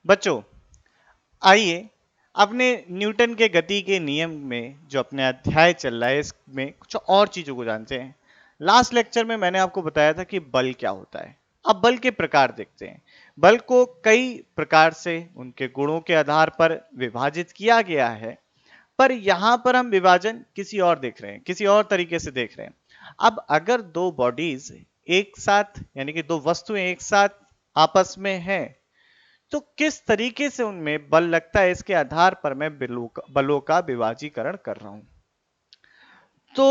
बच्चों, आइए अपने न्यूटन के गति के नियम में जो अपने अध्याय चल रहा है इसमें कुछ और चीजों को जानते हैं। लास्ट लेक्चर में मैंने आपको बताया था कि बल क्या होता है। अब बल के प्रकार देखते हैं। बल को कई प्रकार से उनके गुणों के आधार पर विभाजित किया गया है, पर यहां पर हम विभाजन किसी और देख रहे हैं, किसी और तरीके से देख रहे हैं। अब अगर दो बॉडीज एक साथ यानी कि दो वस्तुएं एक साथ आपस में हैं, तो किस तरीके से उनमें बल लगता है इसके आधार पर मैं बलों का विभाजीकरण कर रहा हूं। तो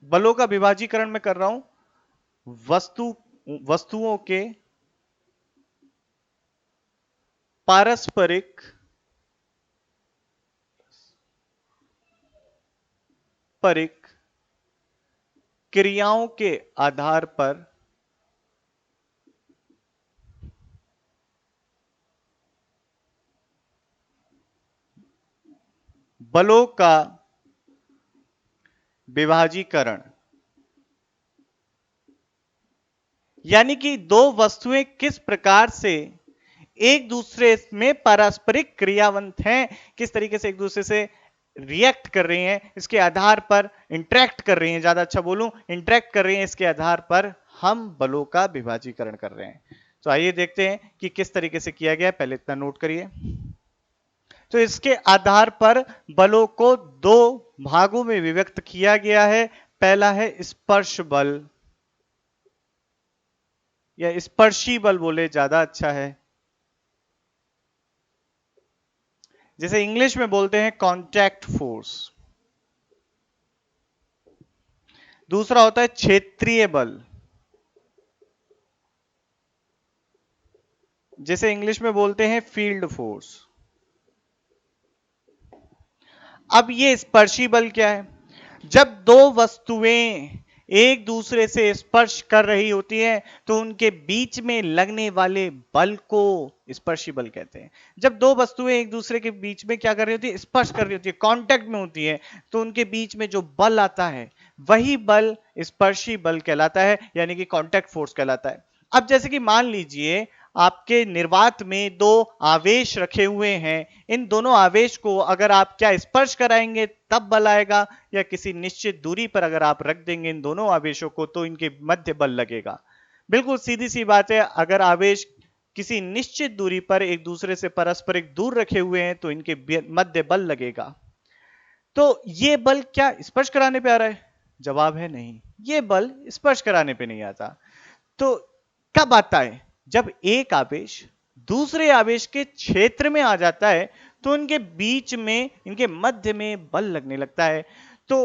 बलों का विभाजीकरण मैं कर रहा हूं वस्तुओं के पारस्परिक परिक क्रियाओं के आधार पर बलों का विभाजीकरण। यानी कि दो वस्तुएं किस प्रकार से एक दूसरे में पारस्परिक क्रियावंत हैं, किस तरीके से एक दूसरे से रिएक्ट कर रही हैं, इसके आधार पर इंटरेक्ट कर रही हैं, ज्यादा अच्छा बोलूं इंटरेक्ट कर रही हैं, इसके आधार पर हम बलों का विभाजीकरण कर रहे हैं। तो आइए देखते हैं कि किस तरीके से किया गया है। पहले इतना नोट करिए। तो इसके आधार पर बलों को दो भागों में विभक्त किया गया है। पहला है स्पर्श बल, या स्पर्शी बल बोले ज्यादा अच्छा है, जिसे इंग्लिश में बोलते हैं कॉन्टैक्ट फोर्स। दूसरा होता है क्षेत्रीय बल, जिसे इंग्लिश में बोलते हैं फील्ड फोर्स। अब ये स्पर्शी बल क्या है? जब दो वस्तुएं एक दूसरे से स्पर्श कर रही होती हैं, तो उनके बीच में लगने वाले बल को स्पर्शी बल कहते हैं। जब दो वस्तुएं एक दूसरे के बीच में क्या कर रही होती है, स्पर्श कर रही होती है, कांटेक्ट में होती है, तो उनके बीच में जो बल आता है वही बल स्पर्शी बल कहलाता है, यानी कि कांटेक्ट फोर्स कहलाता है। अब जैसे कि मान लीजिए आपके निर्वात में दो आवेश रखे हुए हैं, इन दोनों आवेश को अगर आप क्या स्पर्श कराएंगे तब बल आएगा, या किसी निश्चित दूरी पर अगर आप रख देंगे इन दोनों आवेशों को तो इनके मध्य बल लगेगा। बिल्कुल सीधी सी बात है, अगर आवेश किसी निश्चित दूरी पर एक दूसरे से परस्परिक दूर रखे हुए हैं तो इनके मध्य बल लगेगा। तो ये बल क्या स्पर्श कराने पे आ रहा है? जवाब है नहीं, ये बल स्पर्श कराने पे नहीं आता। तो कब आता है? जब एक आवेश दूसरे आवेश के क्षेत्र में आ जाता है तो इनके बीच में, इनके मध्य में बल लगने लगता है। तो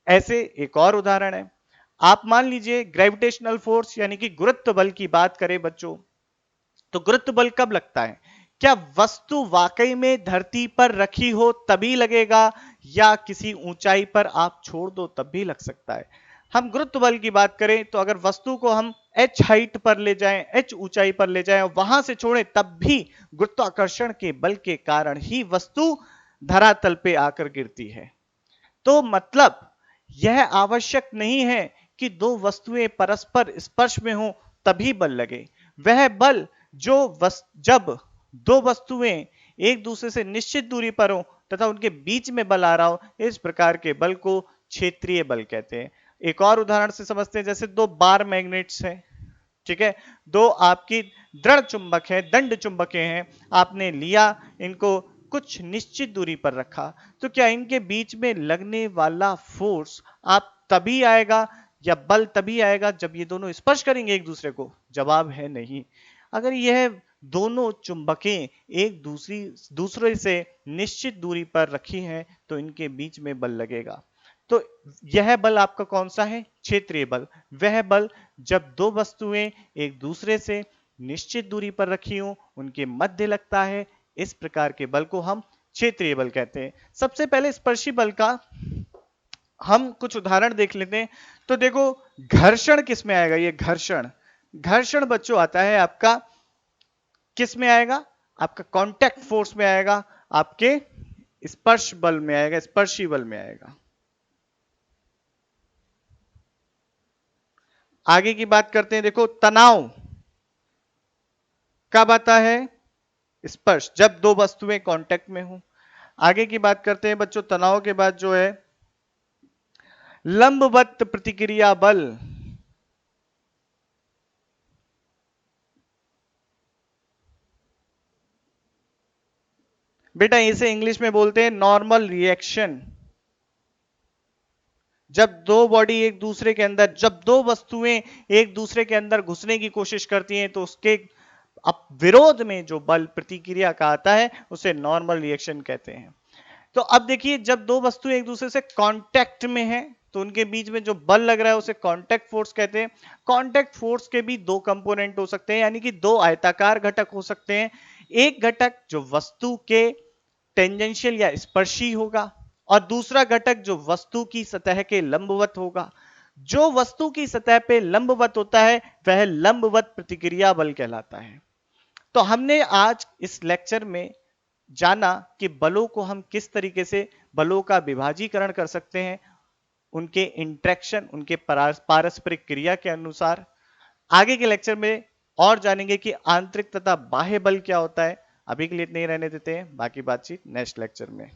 ऐसे एक और उदाहरण है। आप मान लीजिए ग्रेविटेशनल फोर्स यानी कि गुरुत्व बल की बात करें बच्चों, तो गुरुत्व बल कब लगता है? क्या वस्तु वाकई में धरती पर रखी हो तभी लगेगा, या किसी ऊंचाई पर आप छोड़ दो तब भी लग सकता है? हम गुरुत्व बल की बात करें तो अगर वस्तु को हम h हाइट पर ले जाएं, h ऊंचाई पर ले जाएं और वहां से छोड़ें तब भी गुरुत्वाकर्षण के बल के कारण ही वस्तु धरातल पे आकर गिरती है। तो मतलब यह आवश्यक नहीं है कि दो वस्तुएं परस्पर स्पर्श में हो तभी बल लगे। वह बल जो जब दो वस्तुएं एक दूसरे से निश्चित दूरी पर हो तथा उनके बीच में बल आ रहा हो, इस प्रकार के बल को क्षेत्रीय बल कहते हैं। एक और उदाहरण से समझते हैं, जैसे दो बार मैग्नेट्स हैं, ठीक है, दो आपकी दृढ़ चुंबक है, दंड चुंबकें हैं, आपने लिया इनको कुछ निश्चित दूरी पर रखा, तो क्या इनके बीच में लगने वाला फोर्स आप तभी आएगा या बल तभी आएगा जब ये दोनों स्पर्श करेंगे एक दूसरे को? जवाब है नहीं। अगर यह दोनों चुंबकें एक दूसरे से निश्चित दूरी पर रखी हैं तो इनके बीच में बल लगेगा। तो यह बल आपका कौन सा है? क्षेत्रीय बल। वह बल जब दो वस्तुएं एक दूसरे से निश्चित दूरी पर रखी हो उनके मध्य लगता है, इस प्रकार के बल को हम क्षेत्रीय बल कहते हैं। सबसे पहले स्पर्शी बल का हम कुछ उदाहरण देख लेते हैं। तो देखो, घर्षण किस में आएगा? ये घर्षण, घर्षण बच्चों आता है आपका किस में आएगा? आपका कांटेक्ट फोर्स में आएगा, आपके स्पर्श बल में आएगा, स्पर्शी बल में आएगा। आगे की बात करते हैं। देखो, तनाव कब आता है? स्पर्श, जब दो वस्तुएं कांटेक्ट में हो। आगे की बात करते हैं बच्चों, तनाव के बाद जो है लंबवत प्रतिक्रिया बल। बेटा इसे इंग्लिश में बोलते हैं नॉर्मल रिएक्शन। जब दो बॉडी एक दूसरे के अंदर, जब दो वस्तुएं एक दूसरे के अंदर घुसने की कोशिश करती हैं तो उसके अब विरोध में जो बल प्रतिक्रिया का आता है उसे नॉर्मल रिएक्शन कहते हैं। तो अब देखिए, जब दो वस्तुएं एक दूसरे से कांटेक्ट में हैं तो उनके बीच में जो बल लग रहा है उसे कांटेक्ट फोर्स कहते हैं। कांटेक्ट फोर्स के भी दो कंपोनेंट हो सकते हैं, यानी कि दो आयताकार घटक हो सकते हैं। एक घटक जो वस्तु के टेंजेंशियल या स्पर्शी होगा और दूसरा घटक जो वस्तु की सतह के लंबवत होगा। जो वस्तु की सतह पे लंबवत होता है वह लंबवत प्रतिक्रिया बल कहलाता है। तो हमने आज इस लेक्चर में जाना कि बलों को हम किस तरीके से बलों का विभाजीकरण कर सकते हैं, उनके इंट्रैक्शन, उनके पारस्परिक क्रिया के अनुसार। आगे के लेक्चर में और जानेंगे कि आंतरिक तथा बाह्य बल क्या होता है। अभी के लिए इतने ही रहने देते हैं, बाकी बातचीत नेक्स्ट लेक्चर में।